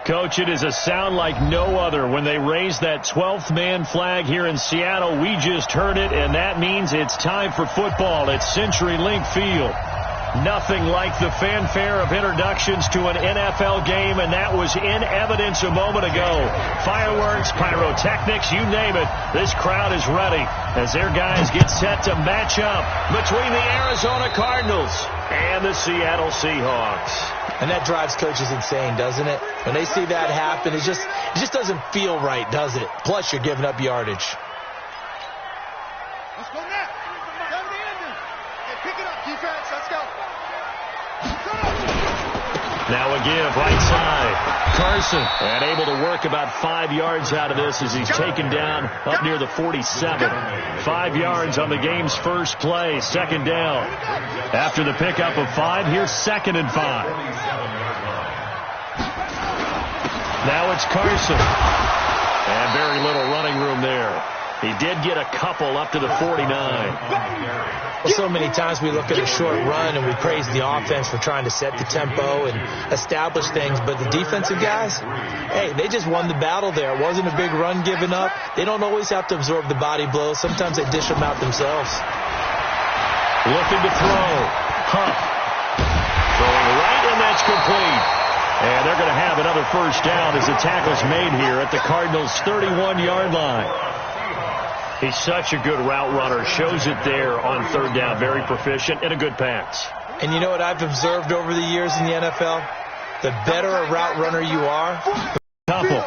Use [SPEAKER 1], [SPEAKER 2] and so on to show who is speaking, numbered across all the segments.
[SPEAKER 1] Coach, it is a sound like no other when they raise that 12th man flag here in Seattle. We just heard it, and that means it's time for football at CenturyLink Field. Nothing like the fanfare of introductions to an NFL game, and that was in evidence a moment ago. Fireworks, pyrotechnics, you name it. This crowd is ready as their guys get set to match up between the Arizona Cardinals and the Seattle Seahawks.
[SPEAKER 2] And that drives coaches insane, doesn't it? When they see that happen, it just doesn't feel right, does it? Plus, you're giving up yardage.
[SPEAKER 3] Let's go now. Come to the ending. Hey, pick it up, defense. Let's go.
[SPEAKER 1] Now a give, right side. Carson, and able to work about 5 yards out of this as he's taken down up near the 47. 5 yards on the game's first play, second down. After the pickup of 5, here's 2nd and 5. Now it's Carson. And very little running room there. He did get a couple up to the 49.
[SPEAKER 2] Well, so many times we look at a short run and we praise the offense for trying to set the tempo and establish things, but the defensive guys, hey, they just won the battle there. It wasn't a big run given up. They don't always have to absorb the body blows. Sometimes they dish them out themselves.
[SPEAKER 1] Looking to throw. Huff. Throwing right, and that's complete. And they're going to have another first down as the tackle's made here at the Cardinals' 31-yard line. He's such a good route runner. Shows it there on third down. Very proficient and a good pass.
[SPEAKER 2] And you know what I've observed over the years in the NFL? The better a route runner you are.
[SPEAKER 1] Couple.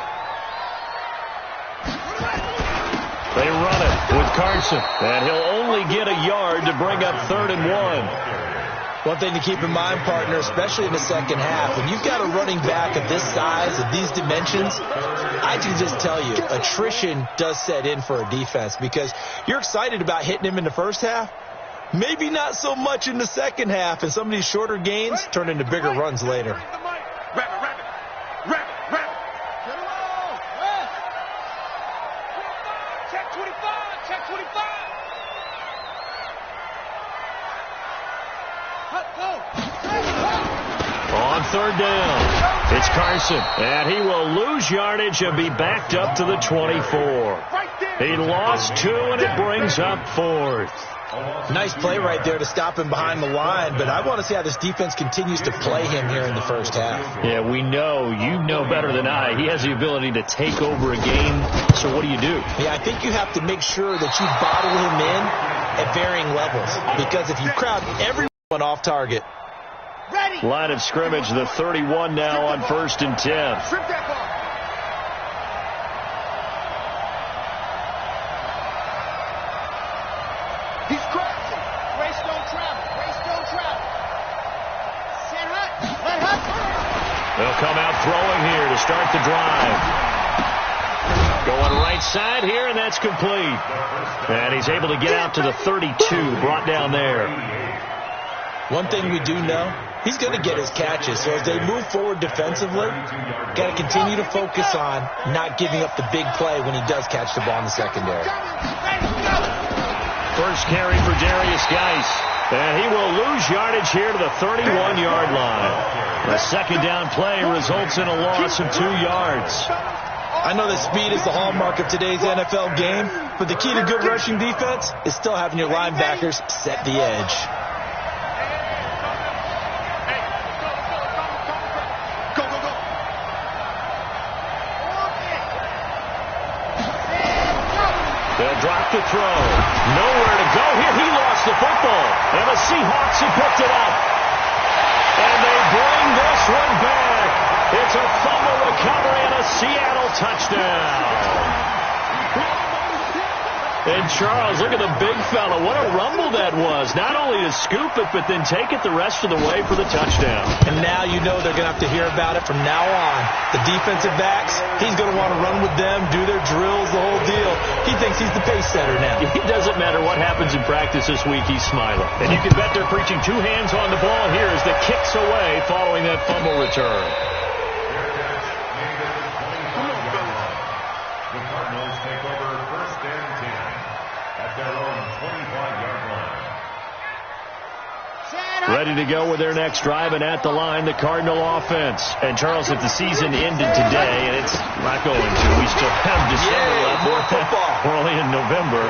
[SPEAKER 1] They run it with Carson. And he'll only get a yard to bring up 3rd and 1.
[SPEAKER 2] One thing to keep in mind, partner, especially in the second half, when you've got a running back of this size, of these dimensions, I can just tell you, attrition does set in for a defense because you're excited about hitting him in the first half. Maybe not so much in the second half, and some of these shorter gains turn into bigger runs later.
[SPEAKER 3] Check 25, check 25.
[SPEAKER 1] On third down, it's Carson, and he will lose yardage and be backed up to the 24. He lost 2, and it brings up 4th.
[SPEAKER 2] Nice play right there to stop him behind the line, but I want to see how this defense continues to play him here in the first half.
[SPEAKER 1] Yeah, we know. You know better than I. He has the ability to take over a game, so what do you do?
[SPEAKER 2] Yeah, I think you have to make sure that you bottle him in at varying levels, because if you crowd everyone off target.
[SPEAKER 1] Line of scrimmage, the 31 now on 1st and 10.
[SPEAKER 3] He's crossing. Race don't travel. Race don't travel. Set hut. Let hut.
[SPEAKER 1] They'll come out throwing here to start the drive. Going right side here, and that's complete. And he's able to get out to the 32, brought down there.
[SPEAKER 2] One thing we do know, he's going to get his catches. So as they move forward defensively, got to continue to focus on not giving up the big play when he does catch the ball in the secondary.
[SPEAKER 1] First carry for Darius Geis. And he will lose yardage here to the 31-yard line. The second down play results in a loss of 2 yards.
[SPEAKER 2] I know that speed is the hallmark of today's NFL game, but the key to good rushing defense is still having your linebackers set the edge.
[SPEAKER 1] They'll drop the throw. Nowhere to go here. He lost the football. And the Seahawks have picked it up. And they bring this one back. It's a fumble recovery and a Seattle touchdown. And Charles, look at the big fella. What a rumble that was. Not only to scoop it, but then take it the rest of the way for the touchdown.
[SPEAKER 2] And now you know they're going to have to hear about it from now on. The defensive backs, he's going to want to run with them, do their drills, the whole deal. He thinks he's the pace setter now.
[SPEAKER 1] It doesn't matter what happens in practice this week, he's smiling. And you can bet they're preaching 2 hands on the ball here as the kick's away following that fumble return.
[SPEAKER 4] The Cardinals take over 1st and 10 at their own 25-yard line.
[SPEAKER 3] Set
[SPEAKER 1] Ready to go with their next drive, and at the line, the Cardinal offense. And, Charles, if the season ended today, and it's not going to, we still have December left.
[SPEAKER 2] More football.
[SPEAKER 1] We're only in November.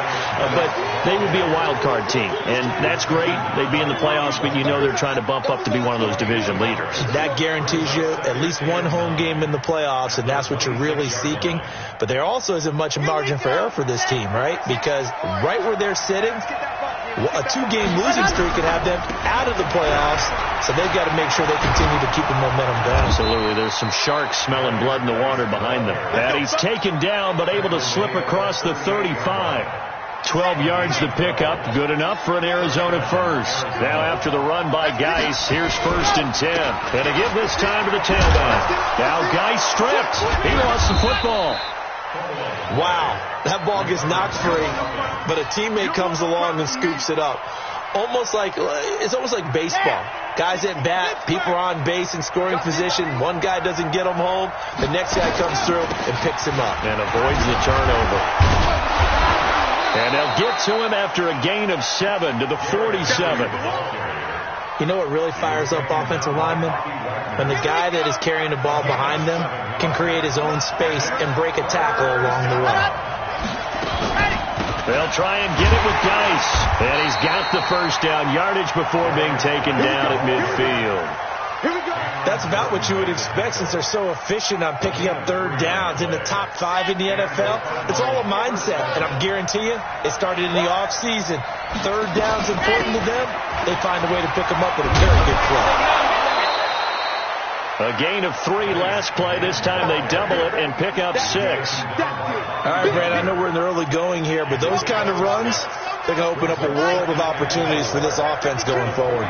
[SPEAKER 1] But they would be a wild card team, and that's great. They'd be in the playoffs, but you know they're trying to bump up to be one of those division leaders.
[SPEAKER 2] That guarantees you at least one home game in the playoffs, and that's what you're really seeking. But there also isn't much margin for error for this team, right? Because right where they're sitting, a 2-game losing streak could have them out of the playoffs, so they've got to make sure they continue to keep the momentum going.
[SPEAKER 1] Absolutely. There's some sharks smelling blood in the water behind them. And he's taken down, but able to slip across the 35. 12 yards to pick up. Good enough for an Arizona first. Now after the run by Geis, here's 1st and 10. And to give this time to the tailback. Now Geis stripped. He lost the football.
[SPEAKER 2] Wow, that ball gets knocked free, but a teammate comes along and scoops it up. It's almost like baseball. Guys at bat, people are on base in scoring position. One guy doesn't get him home. The next guy comes through and picks him up.
[SPEAKER 1] And avoids the turnover. And they'll get to him after a gain of 7 to the 47.
[SPEAKER 2] You know what really fires up offensive linemen? When the guy that is carrying the ball behind them can create his own space and break a tackle along the way.
[SPEAKER 1] They'll try and get it with Geis. And he's got the first down yardage before being taken down at midfield.
[SPEAKER 2] That's about what you would expect since they're so efficient on picking up 3rd downs in the top 5 in the NFL. It's all a mindset, and I'm guarantee you it started in the offseason. 3rd down's important to them. They find a way to pick them up with a very good play.
[SPEAKER 1] A gain of 3 last play. This time they double it and pick up 6.
[SPEAKER 2] All right, Brad, I know we're in the early going here, but those kind of runs, they're going to open up a world of opportunities for this offense going forward.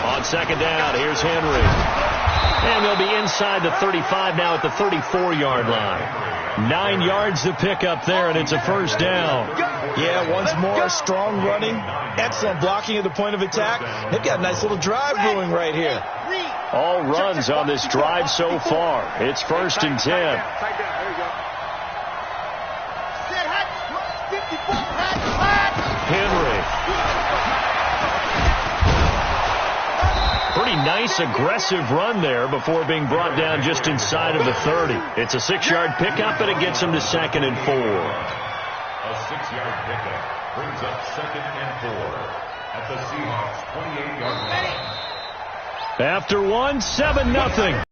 [SPEAKER 1] On 2nd down, here's Henry. And they'll be inside the 35 now at the 34-yard line. 9 yards to pick up there, and it's a 1st down.
[SPEAKER 2] Yeah, once more, strong running, excellent blocking at the point of attack. They've got a nice little drive brewing right here.
[SPEAKER 1] All runs on this drive so far. It's 1st and 10. Henry. Pretty nice, aggressive run there before being brought down just inside of the 30. It's a 6-yard pickup, and it gets him to 2nd and 4.
[SPEAKER 4] A 6-yard pickup brings up 2nd and 4 at the Seahawks 28-yard line.
[SPEAKER 1] After 1, 7-0.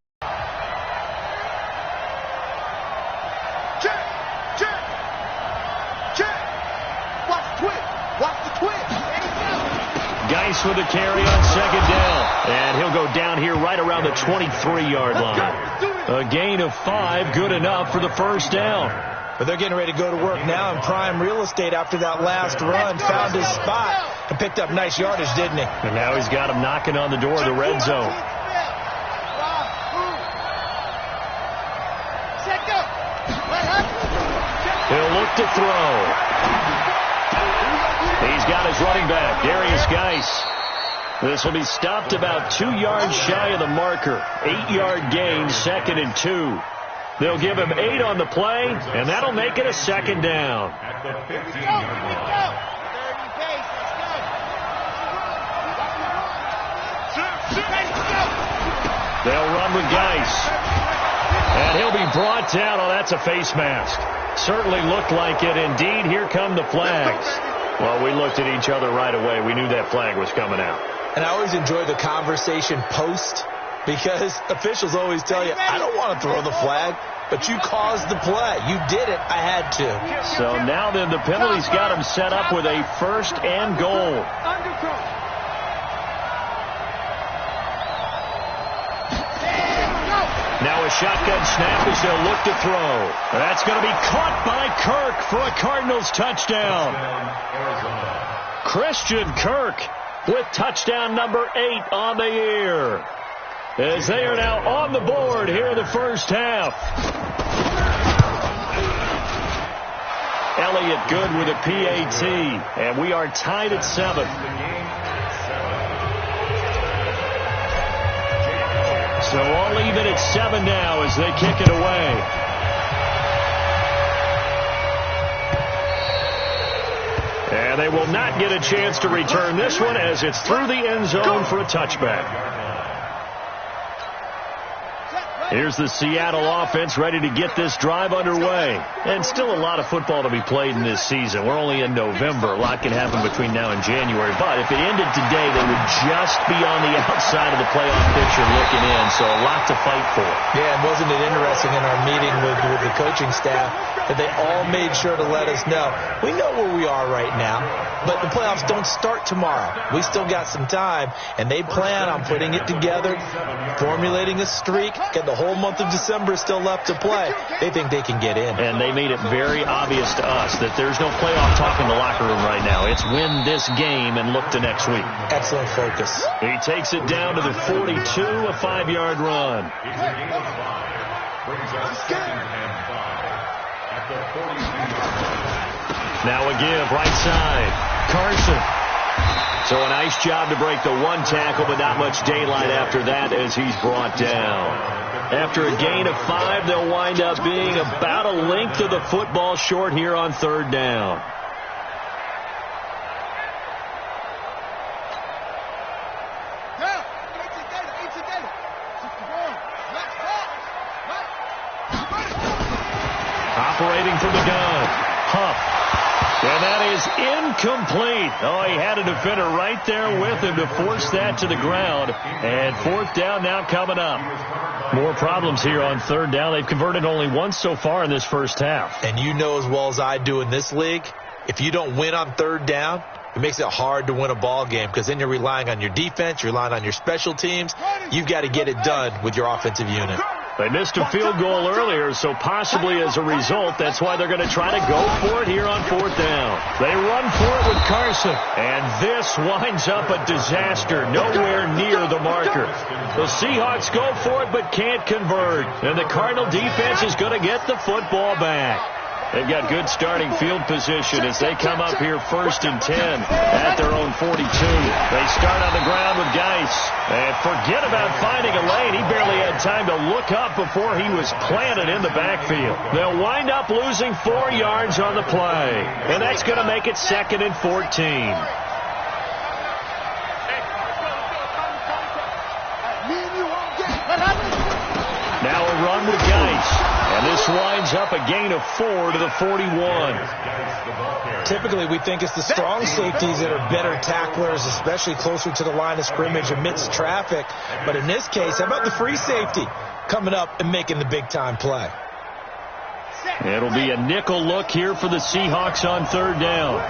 [SPEAKER 1] Geis with a carry on 2nd down. And he'll go down here right around the 23-yard line. A gain of 5, good enough for the 1st down.
[SPEAKER 2] But they're getting ready to go to work now in prime real estate after that last run. Found his spot and picked up nice yardage, didn't he?
[SPEAKER 1] And now he's got him knocking on the door of the red zone. He'll look to throw. He's got his running back, Darius Geis. This will be stopped about 2 yards shy of the marker. 8-yard gain, 2nd and 2. They'll give him 8 on the play, and that'll make it a 2nd down.
[SPEAKER 4] At the 15-yard line.
[SPEAKER 1] They'll run with Geis. And he'll be brought down. Oh, that's a face mask. Certainly looked like it. Indeed, here come the flags. Well, we looked at each other right away. We knew that flag was coming out.
[SPEAKER 2] And I always enjoy the conversation post because officials always tell you, I don't want to throw the flag, but you caused the play. You did it. I had to.
[SPEAKER 1] So now then the penalty's got him set up with a 1st and goal. Now a shotgun snap as they'll look to throw. That's going to be caught by Kirk for a Cardinals touchdown. Christian Kirk with touchdown number 8 on the year. As they are now on the board here in the 1st half. Elliott good with a PAT. And we are tied at 7. So all even at 7 now as they kick it away. And they will not get a chance to return this one as it's through the end zone for a touchback. Here's the Seattle offense ready to get this drive underway. And still a lot of football to be played in this season. We're only in November. A lot can happen between now and January. But if it ended today, they would just be on the outside of the playoff picture looking in. So a lot to fight for.
[SPEAKER 2] Yeah, and wasn't it interesting in our meeting with the coaching staff that they all made sure to let us know. We know where we are right now, but the playoffs don't start tomorrow. We still got some time, and they plan on putting it together, formulating a streak, get the whole month of December still left to play. They think they can get in.
[SPEAKER 1] And they made it very obvious to us that there's no playoff talk in the locker room right now. It's win this game and look to next week.
[SPEAKER 2] Excellent focus.
[SPEAKER 1] He takes it down to the 42, a 5-yard run.
[SPEAKER 4] Brings us 2nd and 5 at the 42-yard line.
[SPEAKER 1] Now a give, right side. Carson. So a nice job to break the one tackle, but not much daylight after that as he's brought down. After a gain of 5, they'll wind up being about a length of the football short here on 3rd down. Operating from the gun. Huff. And that is incomplete. Oh, he had a defender right there with him to force that to the ground. And 4th down now coming up. More problems here on 3rd down. They've converted only once so far in this first half.
[SPEAKER 2] And you know as well as I do in this league, if you don't win on 3rd down, it makes it hard to win a ball game because then you're relying on your defense, you're relying on your special teams. You've got to get it done with your offensive unit.
[SPEAKER 1] They missed a field goal earlier, so possibly as a result, that's why they're going to try to go for it here on 4th down. They run for it with Carson, and this winds up a disaster, nowhere near the marker. The Seahawks go for it but can't convert, and the Cardinal defense is going to get the football back. They've got good starting field position as they come up here 1st and 10 at their own 42. They start on the ground with Geis. And forget about finding a lane. He barely had time to look up before he was planted in the backfield. They'll wind up losing 4 yards on the play. And that's going to make it 2nd and 14. Now a run with Geis. And this winds up a gain of 4 to the 41.
[SPEAKER 2] Typically, we think it's the strong safeties that are better tacklers, especially closer to the line of scrimmage amidst traffic. But in this case, how about the free safety coming up and making the big-time play?
[SPEAKER 1] It'll be a nickel look here for the Seahawks on 3rd down.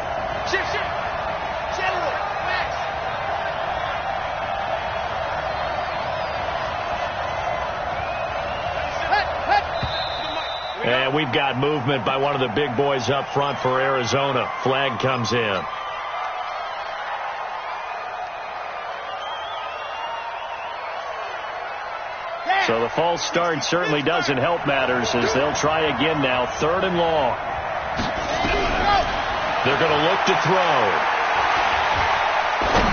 [SPEAKER 1] And we've got movement by one of the big boys up front for Arizona. Flag comes in. So the false start certainly doesn't help matters as they'll try again now. 3rd and long. They're going to look to throw.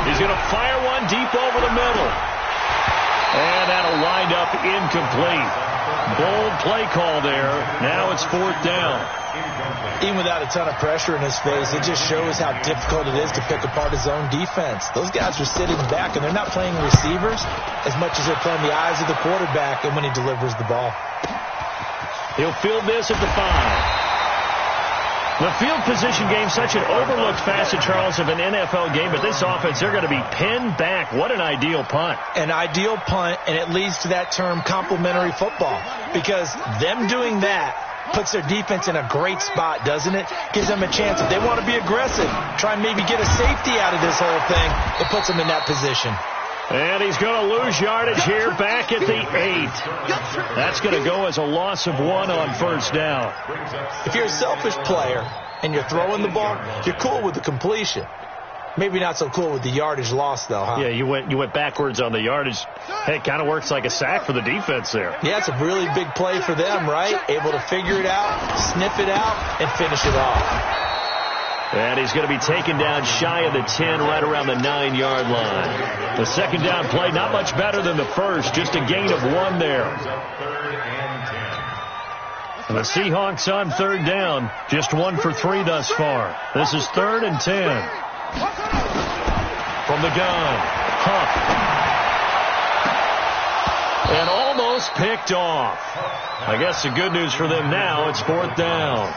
[SPEAKER 1] He's going to fire one deep over the middle. And that'll wind up incomplete. Bold play call there. Now it's 4th down.
[SPEAKER 2] Even without a ton of pressure in his face, it just shows how difficult it is to pick apart his own defense. Those guys are sitting back, and they're not playing receivers as much as they're playing the eyes of the quarterback and when he delivers the ball.
[SPEAKER 1] He'll field this at the 5. The field position game, such an overlooked facet, Charles, of an NFL game, but this offense, they're going to be pinned back. What an ideal punt.
[SPEAKER 2] An ideal punt, and it leads to that term complementary football, because them doing that puts their defense in a great spot, doesn't it? Gives them a chance, if they want to be aggressive, try and maybe get a safety out of this whole thing. It puts them in that position.
[SPEAKER 1] And he's going to lose yardage here back at the 8. That's going to go as a loss of 1 on 1st down.
[SPEAKER 2] If you're a selfish player and you're throwing the ball, you're cool with the completion. Maybe not so cool with the yardage loss, though, huh?
[SPEAKER 1] Yeah, you went backwards on the yardage. Hey, it kind of works like a sack for the defense there.
[SPEAKER 2] Yeah, it's a really big play for them, right? Able to figure it out, sniff it out, and finish it off.
[SPEAKER 1] And he's going to be taken down shy of the 10, right around the 9-yard line. The second down play, not much better than the first, just a gain of 1 there. And the Seahawks on third down, just 1 for 3 thus far. This is 3rd and 10. From the gun, Huff. And almost picked off. I guess the good news for them now, it's 4th down.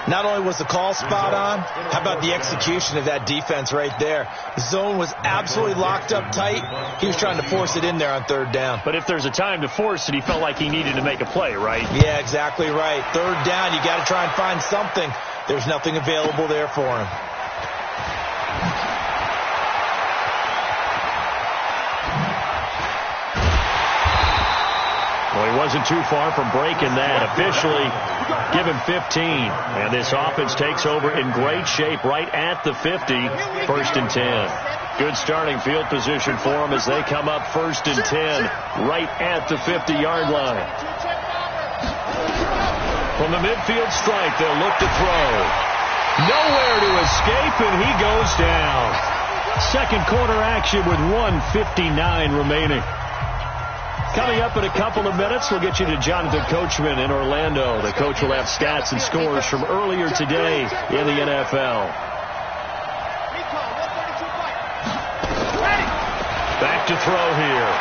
[SPEAKER 2] Not only was the call spot on, how about the execution of that defense right there? The zone was absolutely locked up tight. He was trying to force it in there on 3rd down.
[SPEAKER 1] But if there's a time to force it, he felt like he needed to make a play, right?
[SPEAKER 2] Yeah, exactly right. 3rd down, you got to try and find something. There's nothing available there for him.
[SPEAKER 1] Well, he wasn't too far from breaking that. Officially, give him 15. And this offense takes over in great shape right at the 50. 1st and 10. Good starting field position for them as they come up 1st and 10 right at the 50-yard line. From the midfield strike, they'll look to throw. Nowhere to escape, and he goes down. Second quarter action with 1:59 remaining. Coming up in a couple of minutes, we'll get you to Jonathan Coachman in Orlando. The coach will have stats and scores from earlier today in the NFL. Back to throw here.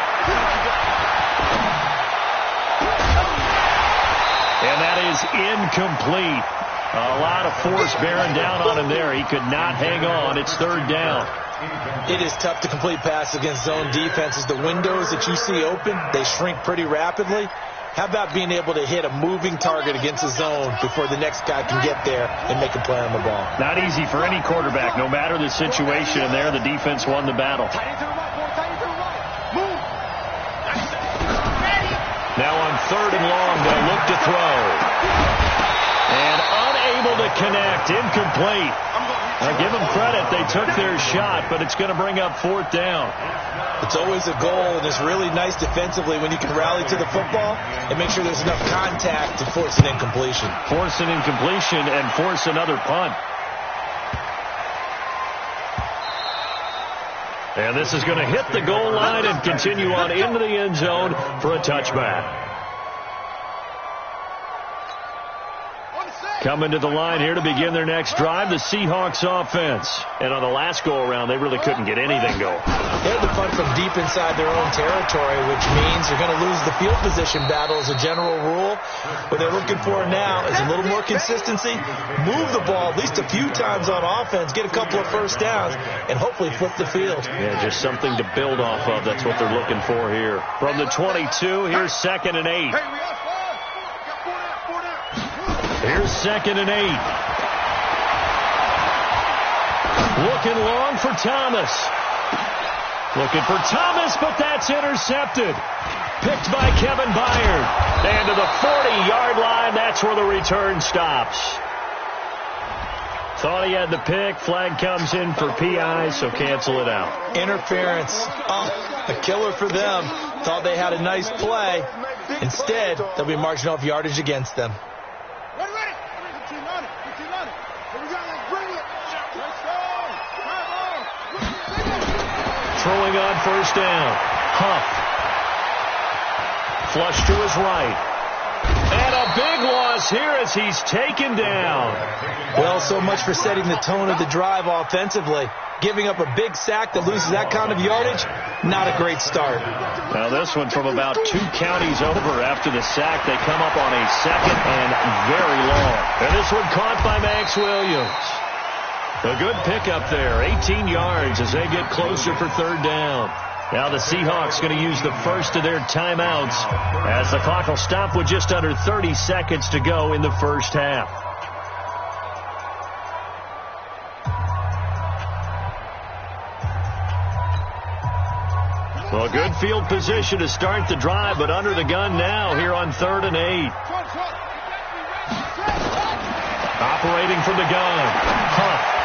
[SPEAKER 1] And that is incomplete. A lot of force bearing down on him there. He could not hang on. It's 3rd down.
[SPEAKER 2] It is tough to complete passes against zone defenses. The windows that you see open, they shrink pretty rapidly. How about being able to hit a moving target against a zone before the next guy can get there and make a play on the ball?
[SPEAKER 1] Not easy for any quarterback, no matter the situation. And there, the defense won the battle. Now on 3rd and long, they'll look to throw. And unable to connect, incomplete. Now, give them credit. They took their shot, but it's going to bring up 4th down.
[SPEAKER 2] It's always a goal, and it's really nice defensively when you can rally to the football and make sure there's enough contact to force an incompletion.
[SPEAKER 1] Force an incompletion and force another punt. And this is going to hit the goal line and continue on into the end zone for a touchback. Coming to the line here to begin their next drive, the Seahawks offense. And on the last go-around, they really couldn't get anything going.
[SPEAKER 2] They had to punt from deep inside their own territory, which means you're going to lose the field position battle as a general rule. What they're looking for now is a little more consistency, move the ball at least a few times on offense, get a couple of first downs, and hopefully flip the field.
[SPEAKER 1] Yeah, just something to build off of. That's what they're looking for here. From the 22, here's 2nd and 8. Here's 2nd and 8. Looking long for Thomas. Looking for Thomas, but that's intercepted. Picked by Kevin Byard. And to the 40-yard line, that's where the return stops. Thought he had the pick. Flag comes in for PI, so cancel it out.
[SPEAKER 2] Interference. Oh, a killer for them. Thought they had a nice play. Instead, they'll be marching off yardage against them.
[SPEAKER 1] Throwing on 1st down. Huff. Flush to his right. And a big loss here as he's taken down.
[SPEAKER 2] Well, so much for setting the tone of the drive offensively. Giving up a big sack that loses that kind of yardage, not a great start.
[SPEAKER 1] Now this one from about 2 counties over after the sack. They come up on a 2nd and very long. And this one caught by Max Williams. A good pickup there, 18 yards as they get closer for 3rd down. Now the Seahawks going to use the first of their timeouts as the clock will stop with just under 30 seconds to go in the first half. Well, good field position to start the drive, but under the gun now here on 3rd and 8. Operating from the gun. Huff.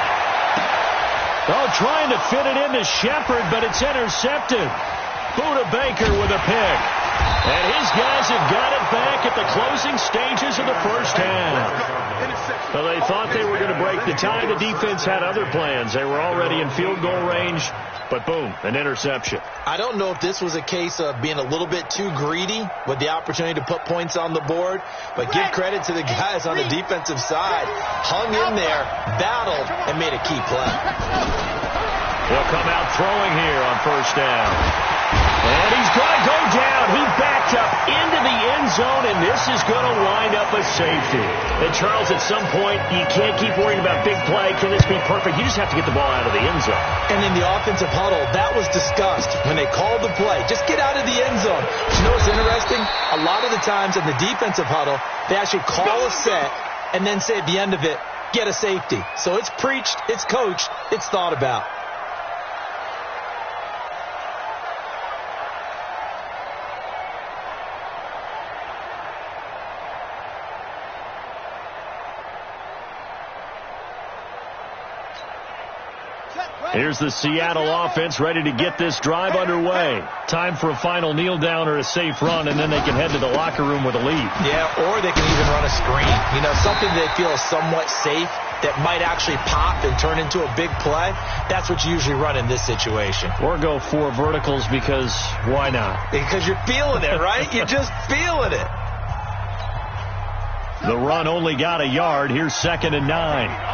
[SPEAKER 1] Oh, trying to fit it into Shepard, but it's intercepted. Buda Baker with a pick. And his guys have got it back at the closing stages of the first half. Well, they thought they were going to break the tie. The defense had other plans. They were already in field goal range, but boom, an interception.
[SPEAKER 2] I don't know if this was a case of being a little bit too greedy with the opportunity to put points on the board, but give credit to the guys on the defensive side. Hung in there, battled, and made a key play.
[SPEAKER 1] He'll come out throwing here on first down. And he's going to go down. He backed up into the end zone, and this is going to wind up a safety. And, Charles, at some point, you can't keep worrying about big play. Can this be perfect? You just have to get the ball out of the end zone.
[SPEAKER 2] And in the offensive huddle, that was discussed when they called the play. Just get out of the end zone. You know what's interesting? A lot of the times in the defensive huddle, they actually call a set and then say at the end of it, get a safety. So it's preached, it's coached, it's thought about.
[SPEAKER 1] Here's the Seattle offense ready to get this drive underway. Time for a final kneel down or a safe run, and then they can head to the locker room with a lead.
[SPEAKER 2] Yeah, or they can even run a screen. You know, something they feel is somewhat safe that might actually pop and turn into a big play. That's what you usually run in this situation.
[SPEAKER 1] Or go 4 verticals because why not?
[SPEAKER 2] Because you're feeling it, right? You're just feeling it.
[SPEAKER 1] The run only got a yard. Here's 2nd and 9.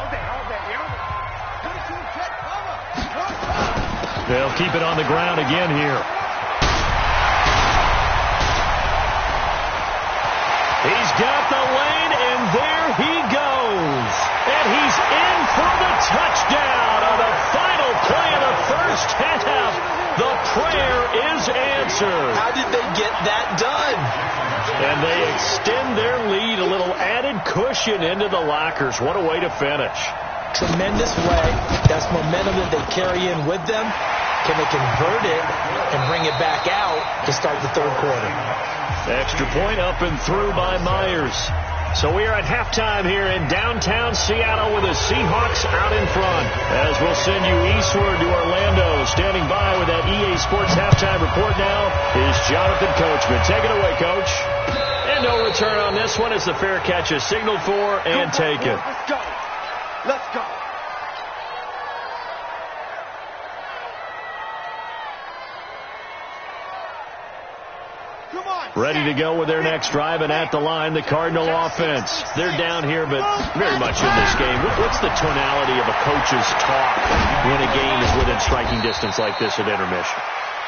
[SPEAKER 1] They'll keep it on the ground again here. He's got the lane, and there he goes. And he's in for the touchdown on the final play of the first half. The prayer is answered.
[SPEAKER 2] How did they get that done?
[SPEAKER 1] And they extend their lead, a little added cushion into the lockers. What a way to finish.
[SPEAKER 2] Tremendous way. That's momentum that they carry in with them. Can they convert it and bring it back out to start the third quarter?
[SPEAKER 1] Extra point up and through by Myers. So we are at halftime here in downtown Seattle with the Seahawks out in front. As we'll send you eastward to Orlando. Standing by with that EA Sports halftime report now is Jonathan Coachman. Take it away, Coach. And no return on this one as the fair catch is signaled for and taken.
[SPEAKER 3] Let's go. Let's go.
[SPEAKER 1] Ready to go with their next drive, and at the line, the Cardinal offense. They're down here, but very much in this game. What's the tonality of a coach's talk when a game is within striking distance like this at intermission?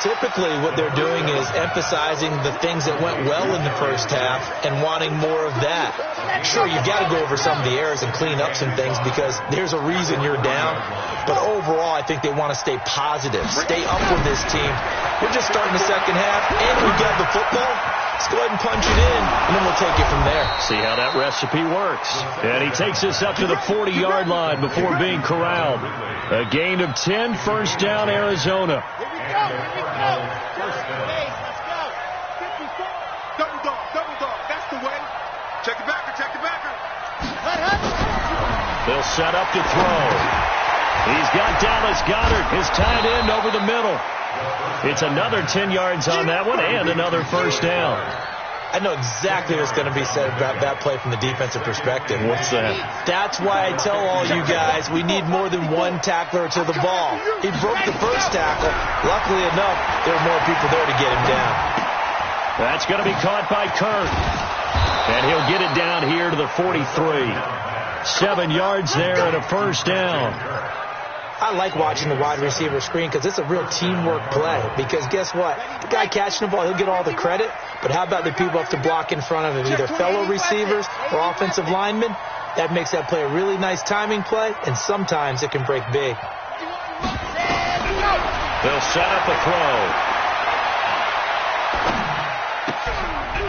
[SPEAKER 2] Typically, what they're doing is emphasizing the things that went well in the first half and wanting more of that. Sure, you've got to go over some of the errors and clean up some things because there's a reason you're down. But overall, I think they want to stay positive, stay up with this team. We're just starting the second half, and we've got the football. Let's go ahead and punch it in, and then we'll take it from there.
[SPEAKER 1] See how that recipe works. And he takes us up to the 40-yard line before being corralled. A gain of 10, first down, Arizona.
[SPEAKER 3] Here we go. Let's go. 54. Double dog. That's the way. Check the backer.
[SPEAKER 1] They'll set up to throw. He's got Dallas Goedert, his tight end, over the middle. It's another 10 yards on that one and another first down.
[SPEAKER 2] I know exactly what's going to be said about that play from the defensive perspective.
[SPEAKER 1] What's that?
[SPEAKER 2] That's why I tell all you guys we need more than one tackler to the ball. He broke the first tackle. Luckily enough, there were more people there to get him down.
[SPEAKER 1] That's going to be caught by Kirk. And he'll get it down here to the 43. 7 yards there and a first down.
[SPEAKER 2] I like watching the wide receiver screen because it's a real teamwork play. Because guess what? The guy catching the ball, he'll get all the credit. But how about the people up to block in front of him, either fellow receivers or offensive linemen? That makes that play a really nice timing play, and sometimes it can break big.
[SPEAKER 1] They'll set up a throw.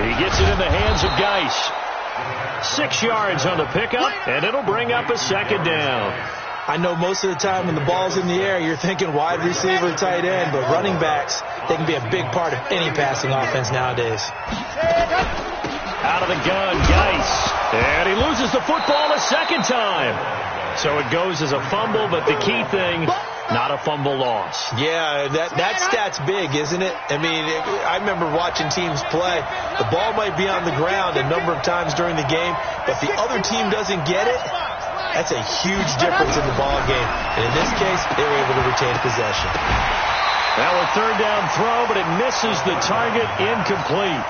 [SPEAKER 1] He gets it in the hands of Geis. 6 yards on the pickup, and it'll bring up a second down.
[SPEAKER 2] I know most of the time when the ball's in the air, you're thinking wide receiver, tight end, but running backs, they can be a big part of any passing offense nowadays.
[SPEAKER 1] Out of the gun, Geis. And he loses the football a second time. So it goes as a fumble, but the key thing, not a fumble loss.
[SPEAKER 2] Yeah, that stat's big, isn't it? I mean, I remember watching teams play. The ball might be on the ground a number of times during the game, but if the other team doesn't get it, That's a huge difference in the ball game. And in this case, they were able to retain possession.
[SPEAKER 1] Now a third down throw, but it misses the target, incomplete.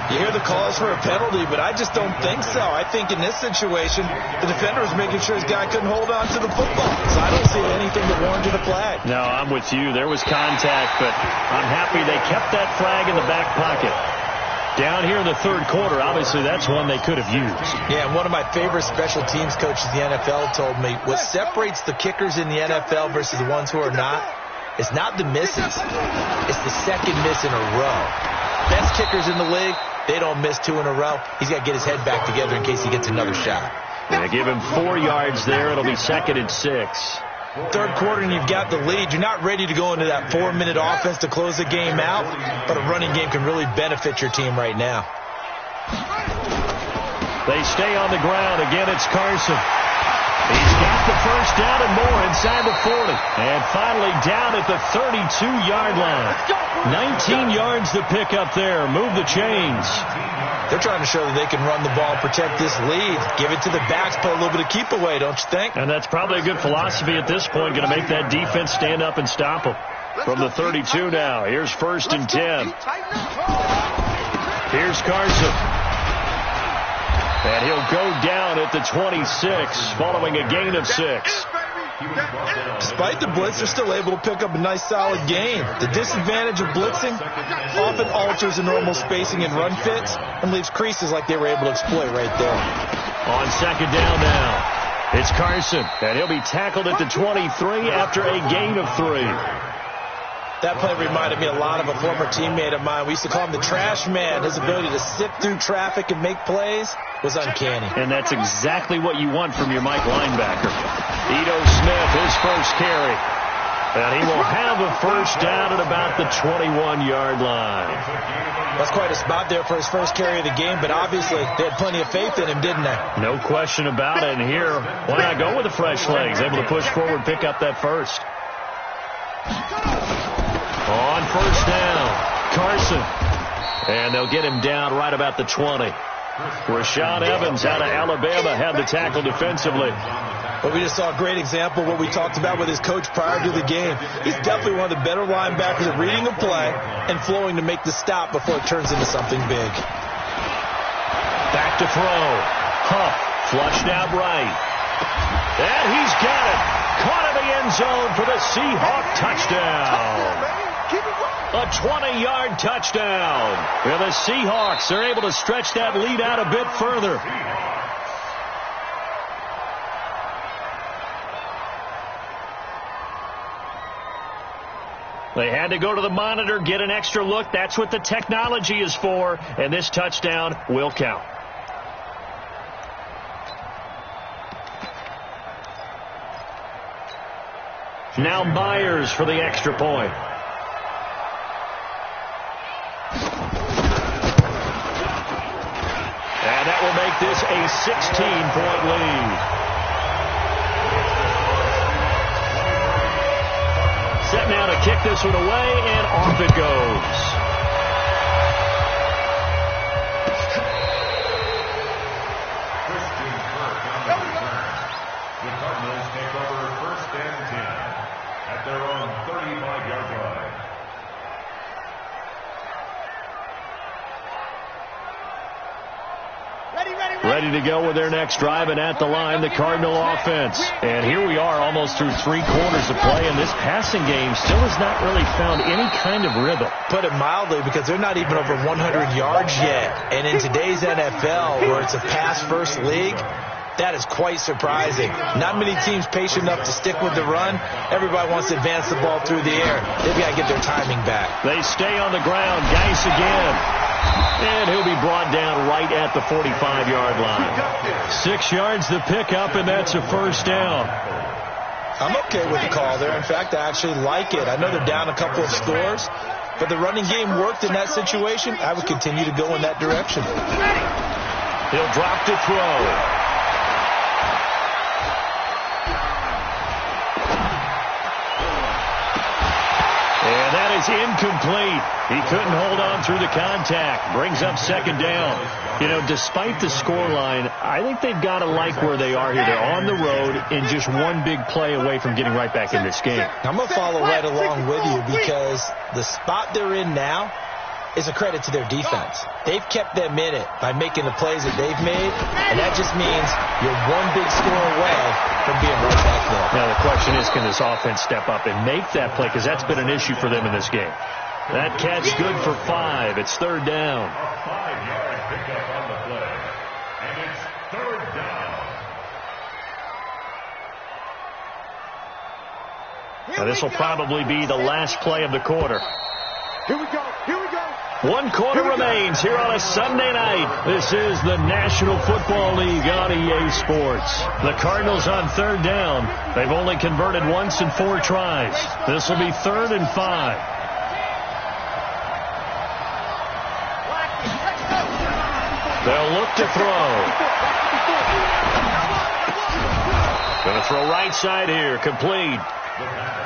[SPEAKER 2] You hear the calls for a penalty, but I just don't think so. I think in this situation, the defender was making sure his guy couldn't hold on to the football. So I don't see anything that warranted a flag.
[SPEAKER 1] No, I'm with you. There was contact, but I'm happy they kept that flag in the back pocket. Down here in the third quarter, obviously that's one they could have used.
[SPEAKER 2] Yeah, and one of my favorite special teams coaches in the NFL told me what separates the kickers in the NFL versus the ones who are not, it's not the misses. It's the second miss in a row. Best kickers in the league, they don't miss 2 in a row. He's got to get his head back together in case he gets another shot.
[SPEAKER 1] They give him 4 yards there. It'll be 2nd and 6.
[SPEAKER 2] Third quarter and you've got the lead. You're not ready to go into that 4-minute offense to close the game out, but a running game can really benefit your team right now.
[SPEAKER 1] They stay on the ground. Again, it's Carson. He's got the first down and more inside the 40. And finally down at the 32-yard line. 19 yards to pick up there. Move the chains.
[SPEAKER 2] They're trying to show that they can run the ball, protect this lead. Give it to the backs, play a little bit of keep away, don't you think?
[SPEAKER 1] And that's probably a good philosophy at this point. Going to make that defense stand up and stop them. From the 32 now. Here's 1st and 10. Here's Carson. And he'll go down at the 26 following a gain of 6.
[SPEAKER 2] Despite the blitz, they're still able to pick up a nice solid gain. The disadvantage of blitzing often alters the normal spacing and run fits and leaves creases like they were able to exploit right there.
[SPEAKER 1] On 2nd down now, it's Carson, and he'll be tackled at the 23 after a gain of 3.
[SPEAKER 2] That play reminded me a lot of a former teammate of mine. We used to call him the trash man. His ability to sift through traffic and make plays was uncanny.
[SPEAKER 1] And that's exactly what you want from your Mike linebacker. Ito Smith, his first carry. And he will have a first down at about the 21-yard line.
[SPEAKER 2] That's quite a spot there for his first carry of the game, but obviously they had plenty of faith in him, didn't they?
[SPEAKER 1] No question about it. And here, why not go with the fresh legs? Able to push forward, pick up that first. On 1st down, Carson. And they'll get him down right about the 20. Rashaan Evans out of Alabama had the tackle defensively.
[SPEAKER 2] But we just saw a great example of what we talked about with his coach prior to the game. He's definitely one of the better linebackers at reading a play and flowing to make the stop before it turns into something big.
[SPEAKER 1] Back to throw. Huff flushed out right. And he's got it. Caught in the end zone for the Seahawk touchdown. A 20-yard touchdown. Well, the Seahawks are able to stretch that lead out a bit further. They had to go to the monitor, get an extra look. That's what the technology is for. And this touchdown will count. Now Myers for the extra point. And that will make this a 16-point lead. Set now to kick this one away, and off it goes.
[SPEAKER 4] The Cardinals take over 1st and 10 at their own 35-yard line.
[SPEAKER 1] Ready to go with their next drive, and at the line, the Cardinal offense. And here we are almost through 3 quarters of play, and this passing game still has not really found any kind of rhythm.
[SPEAKER 2] Put it mildly, because they're not even over 100 yards yet. And in today's NFL, where it's a pass-first league, that is quite surprising. Not many teams patient enough to stick with the run. Everybody wants to advance the ball through the air. They've got to get their timing back.
[SPEAKER 1] They stay on the ground. Geis again. And he'll be brought down right at the 45-yard line. 6 yards to pick up, and that's a first down.
[SPEAKER 2] I'm okay with the call there. In fact, I actually like it. I know they're down a couple of scores, but the running game worked in that situation. I would continue to go in that direction.
[SPEAKER 1] He'll drop to throw. And that is is incomplete. He couldn't hold on through the contact. Brings up second down. You know, despite the scoreline, I think they've got to like where they are here. They're on the road and just one big play away from getting right back in this game.
[SPEAKER 2] I'm going to follow right along with you because the spot they're in now is a credit to their defense. They've kept them in it by making the plays that they've made, and that just means you're one big score away from being right back there.
[SPEAKER 1] Now, the question is, can this offense step up and make that play? Because that's been an issue for them in this game. That catch good for 5. It's third down.
[SPEAKER 4] A 5-yard pickup on the play, and it's third down.
[SPEAKER 1] Now, this will probably be the last play of the quarter.
[SPEAKER 3] Here we go. Here we go.
[SPEAKER 1] 1 quarter remains here on a Sunday night. This is the National Football League on EA Sports. The Cardinals on third down. They've only converted once in 4 tries. This will be 3rd and 5. They'll look to throw. Going to throw right side here. Complete.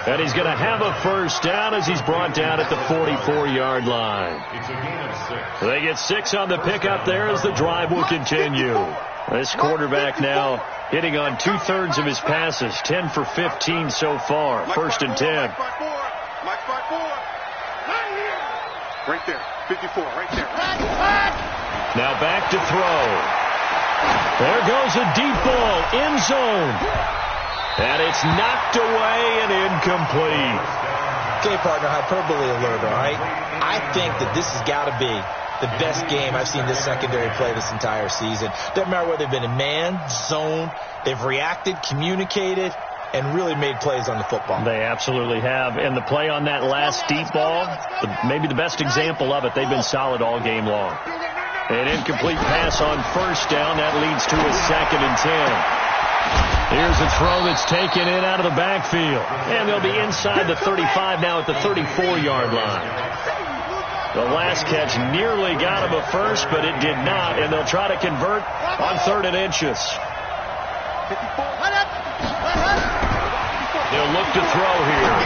[SPEAKER 1] And he's going to have a first down as he's brought down at the 44-yard line.
[SPEAKER 4] It's a gain of 6.
[SPEAKER 1] They get 6 on the pickup there as the drive will continue. This quarterback now hitting on 2/3 of his passes, 10 for 15 so far. 1st and 10.
[SPEAKER 3] Right there, 54, right there.
[SPEAKER 1] Now back to throw. There goes a deep ball, end zone. And it's knocked away and incomplete.
[SPEAKER 2] Okay, partner, hyperbole alert, all right? I think that this has got to be the best game I've seen this secondary play this entire season. Doesn't matter whether they've been in man, zone, they've reacted, communicated, and really made plays on the football.
[SPEAKER 1] They absolutely have. And the play on that last deep ball, maybe the best example of it, they've been solid all game long. An incomplete pass on first down. That leads to a 2nd and 10. Here's a throw that's taken in out of the backfield. And they'll be inside the 35 now at the 34-yard line. The last catch nearly got him a first, but it did not. And they'll try to convert on 3rd and inches. They'll look to throw here.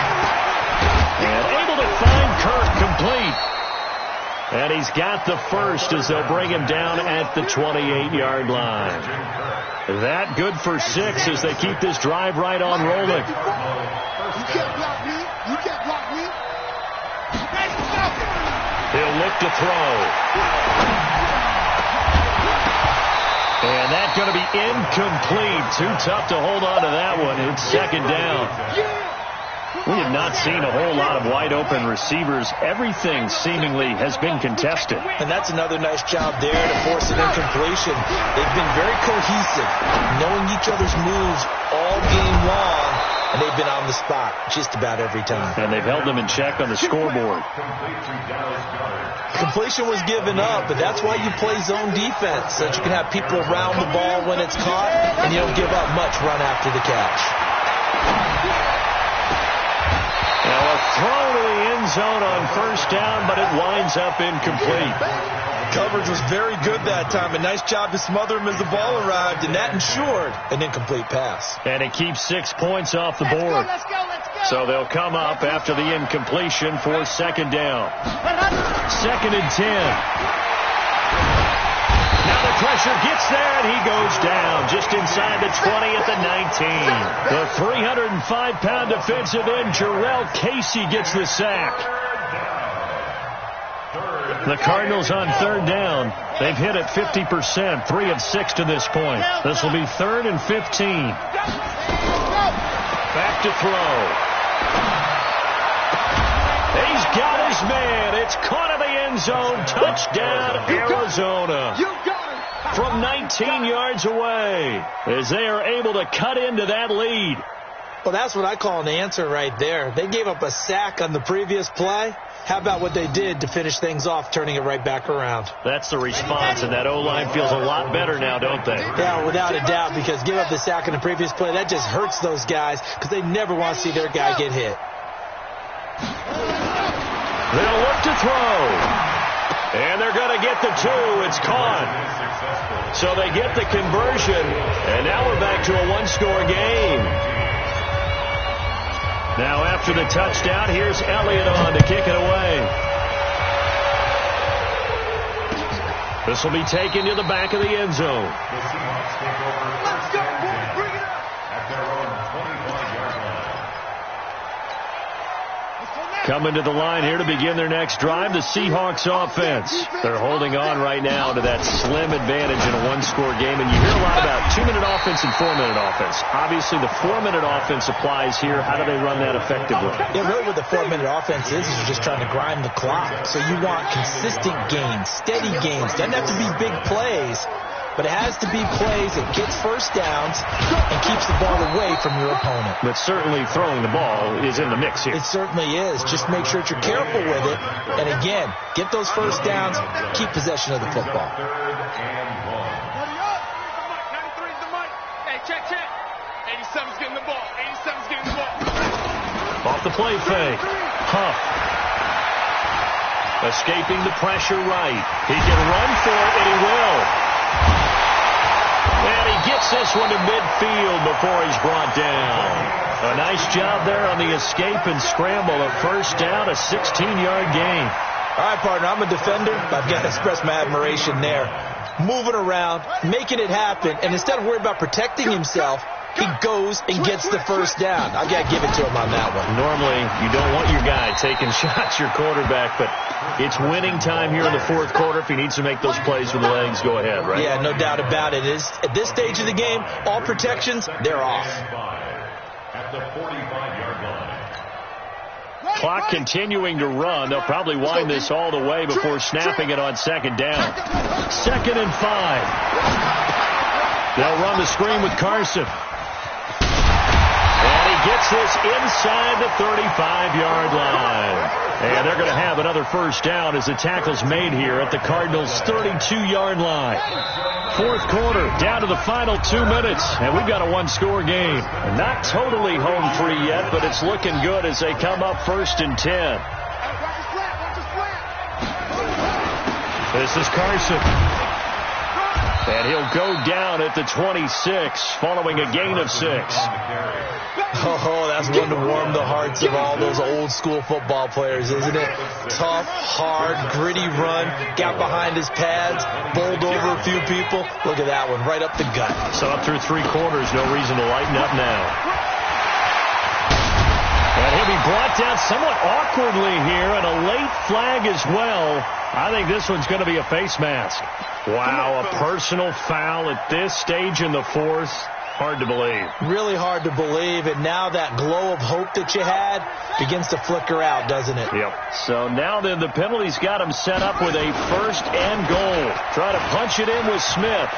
[SPEAKER 1] And able to find Kirk complete. And he's got the first as they'll bring him down at the 28-yard line. That good for 6 as they keep this drive right on rolling.
[SPEAKER 3] You can't block me. You can't block me.
[SPEAKER 1] He'll look to throw. And that's going to be incomplete. Too tough to hold on to that one. It's 2nd down. We have not seen a whole lot of wide-open receivers. Everything seemingly has been contested.
[SPEAKER 2] And that's another nice job there to force an incompletion. They've been very cohesive, knowing each other's moves all game long, and they've been on the spot just about every time.
[SPEAKER 1] And they've held them in check on the scoreboard.
[SPEAKER 2] Completion was given up, but that's why you play zone defense, so that you can have people around the ball when it's caught, and you don't give up much run after the catch.
[SPEAKER 1] Now a throw to the end zone on first down, but it winds up incomplete.
[SPEAKER 2] Coverage was very good that time. A nice job to smother him as the ball arrived, and that ensured an incomplete pass.
[SPEAKER 1] And it keeps 6 points off the board.
[SPEAKER 3] Let's go.
[SPEAKER 1] So they'll come up after the incompletion for 2nd down. 2nd and 10. Now the pressure gets there, and he goes down just inside the 20 at the 19. The 305-pound defensive end, Jarrell Casey, gets the sack. The Cardinals on 3rd down. They've hit it 50%, 3 of 6 to this point. This will be 3rd and 15. Back to throw. He's got his man. It's caught in the end zone. Touchdown, Arizona. From 19 yards away as they are able to cut into that lead.
[SPEAKER 2] Well, that's what I call an answer right there. They gave up a sack on the previous play. How about what they did to finish things off, turning it right back around?
[SPEAKER 1] That's the response, and that O-line feels a lot better now, don't they?
[SPEAKER 2] Yeah, without a doubt, because give up the sack on the previous play, that just hurts those guys because they never want to see their guy get hit.
[SPEAKER 1] They'll look to throw. And they're going to get the 2. It's caught. So they get the conversion, and now we're back to a 1-score game. Now after the touchdown, here's Elliott on to kick it away. This will be taken to the back of the end zone.
[SPEAKER 4] The Seahawks take over first and 10 at their own 25-yard line.
[SPEAKER 1] Coming to the line here to begin their next drive, the Seahawks offense. They're holding on right now to that slim advantage in a one-score game, and you hear a lot about 2-minute offense and 4-minute offense. Obviously, the 4-minute offense applies here. How do they run that effectively?
[SPEAKER 2] Yeah, really what the 4-minute offense is you're just trying to grind the clock. So you want consistent gains, steady gains. Doesn't have to be big plays, but it has to be plays that gets first downs and keeps the ball away from your opponent.
[SPEAKER 1] But certainly throwing the ball is in the mix here.
[SPEAKER 2] It certainly is. Just make sure that you're careful with it. And again, get those first downs, keep possession of the football.
[SPEAKER 4] Third and 1.
[SPEAKER 3] 93's the mic. Hey, check. 87's getting the ball. 87's getting the ball.
[SPEAKER 1] Off the play fake. Huff. Escaping the pressure right. He can run for it, and he will. And he gets this one to midfield before he's brought down. A nice job there on the escape and scramble. A first down, a 16-yard gain.
[SPEAKER 2] All right, partner, I'm a defender. I've got to express my admiration there. Moving around, making it happen, and instead of worrying about protecting himself, he goes and gets the first down. I've got to give it to him on that one.
[SPEAKER 1] Normally, you don't want your guy taking shots, your quarterback, but it's winning time here in the fourth quarter. If he needs to make those plays with the legs, go ahead, right?
[SPEAKER 2] Yeah, no doubt about it. At this stage of the game, all protections, they're off.
[SPEAKER 4] At the 45-yard line.
[SPEAKER 1] Clock continuing to run. They'll probably wind this all the way before snapping it on second down. 2nd and 5. They'll run the screen with Carson. And he gets this inside the 35-yard line. And they're going to have another first down as the tackle's made here at the Cardinals' 32-yard line. Fourth quarter, down to the final 2 minutes, and we've got a one-score game. Not totally home free yet, but it's looking good as they come up 1st and 10. This is Carson. And he'll go down at the 26 following a gain of 6.
[SPEAKER 2] Oh, that's one to warm the hearts of all those old-school football players, isn't it? Tough, hard, gritty run, got behind his pads, bowled over a few people. Look at that one, right up the gut.
[SPEAKER 1] So up through 3 quarters, no reason to lighten up now. And he'll be brought down somewhat awkwardly here, and a late flag as well. I think this one's going to be a face mask. Wow, a personal foul at this stage in the fourth. Hard to believe. Really hard to believe, and now that glow of hope that you had begins to flicker out, doesn't it? Yep. So now then the penalty's got him set up with a 1st and goal. Try to punch it in with Smith.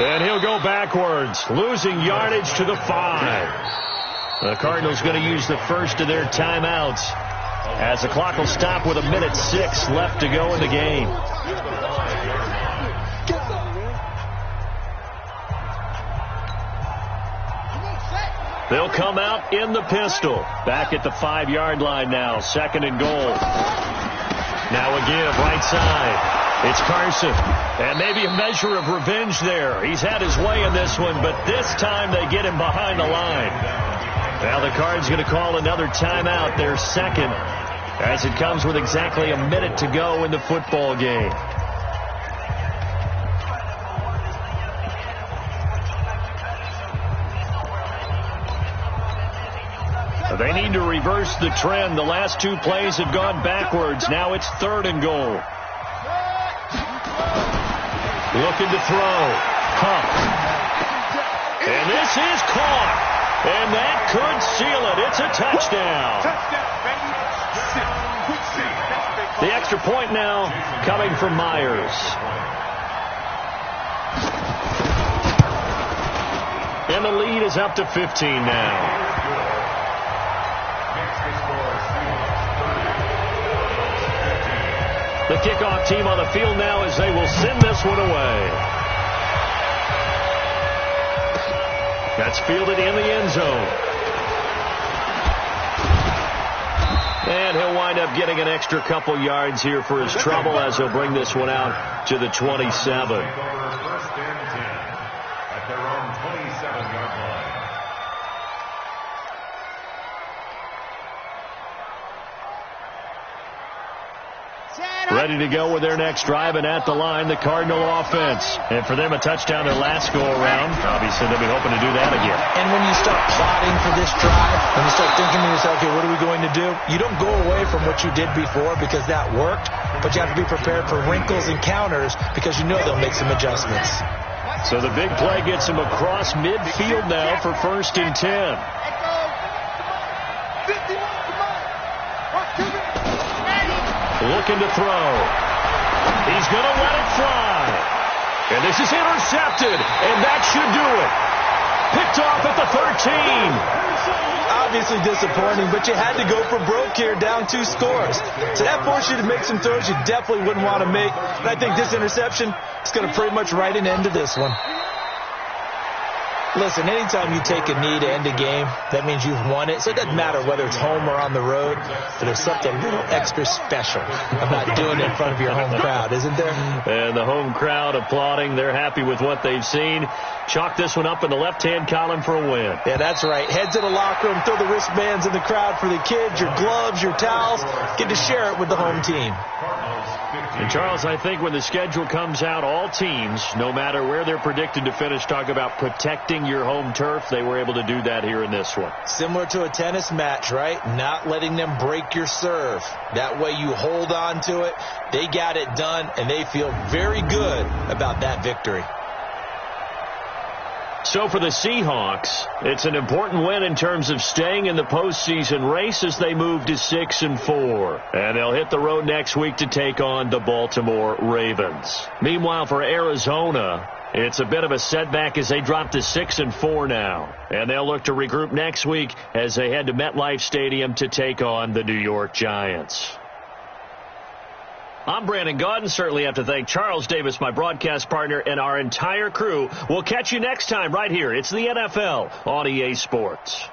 [SPEAKER 1] And he'll go backwards, losing yardage to the 5. The Cardinals going to use the first of their timeouts as the clock will stop with 1:06 left to go in the game. They'll come out in the pistol. Back at the 5-yard line now. 2nd and goal. Now a give right side. It's Carson. And maybe a measure of revenge there. He's had his way in this one, but this time they get him behind the line. Now the Cards going to call another timeout, their 2nd, as it comes with exactly 1 minute to go in the football game. They need to reverse the trend. The last 2 plays have gone backwards. Now it's 3rd and goal. Looking to throw. Huff. And this is caught. And that could seal it. It's a touchdown. The extra point now coming from Myers. And the lead is up to 15 now. The kickoff team on the field now as they will send this one away. That's fielded in the end zone. And he'll wind up getting an extra couple yards here for his trouble as he'll bring this one out to the 27.
[SPEAKER 4] First and 10 at their own 27-yard line.
[SPEAKER 1] ready to go with their next drive, and at the line, the Cardinal offense. And for them, a touchdown their last go-around. Obviously, they'll be hoping to do that again.
[SPEAKER 2] And when you start plotting for this drive, when you start thinking to yourself, okay, what are we going to do? You don't go away from what you did before because that worked, but you have to be prepared for wrinkles and counters because you know they'll make some adjustments.
[SPEAKER 1] So the big play gets him across midfield now for 1st and 10. Looking to throw. He's going to let it fly. And this is intercepted, and that should do it. Picked off at the 13.
[SPEAKER 2] Obviously disappointing, but you had to go for broke here, down 2 scores. So that forced you to make some throws you definitely wouldn't want to make. And I think this interception is going to pretty much write an end to this one. Listen, anytime you take a knee to end a game, that means you've won it. So it doesn't matter whether it's home or on the road, but there's something a little extra special about doing it in front of your home crowd, isn't there?
[SPEAKER 1] And the home crowd applauding. They're happy with what they've seen. Chalk this one up in the left-hand column for a win.
[SPEAKER 2] Yeah, that's right. Head to the locker room, throw the wristbands in the crowd for the kids, your gloves, your towels. Get to share it with the home team.
[SPEAKER 1] And, Charles, I think when the schedule comes out, all teams, no matter where they're predicted to finish, talk about protecting your home turf. They were able to do that here in this one.
[SPEAKER 2] Similar to a tennis match, right? Not letting them break your serve. That way you hold on to it. They got it done, and they feel very good about that victory.
[SPEAKER 1] So for the Seahawks, it's an important win in terms of staying in the postseason race as they move to 6-4. And they'll hit the road next week to take on the Baltimore Ravens. Meanwhile, for Arizona, it's a bit of a setback as they drop to 6-4 now. And they'll look to regroup next week as they head to MetLife Stadium to take on the New York Giants. I'm Brandon Gaudin. Certainly have to thank Charles Davis, my broadcast partner, and our entire crew. We'll catch you next time right here. It's the NFL on EA Sports.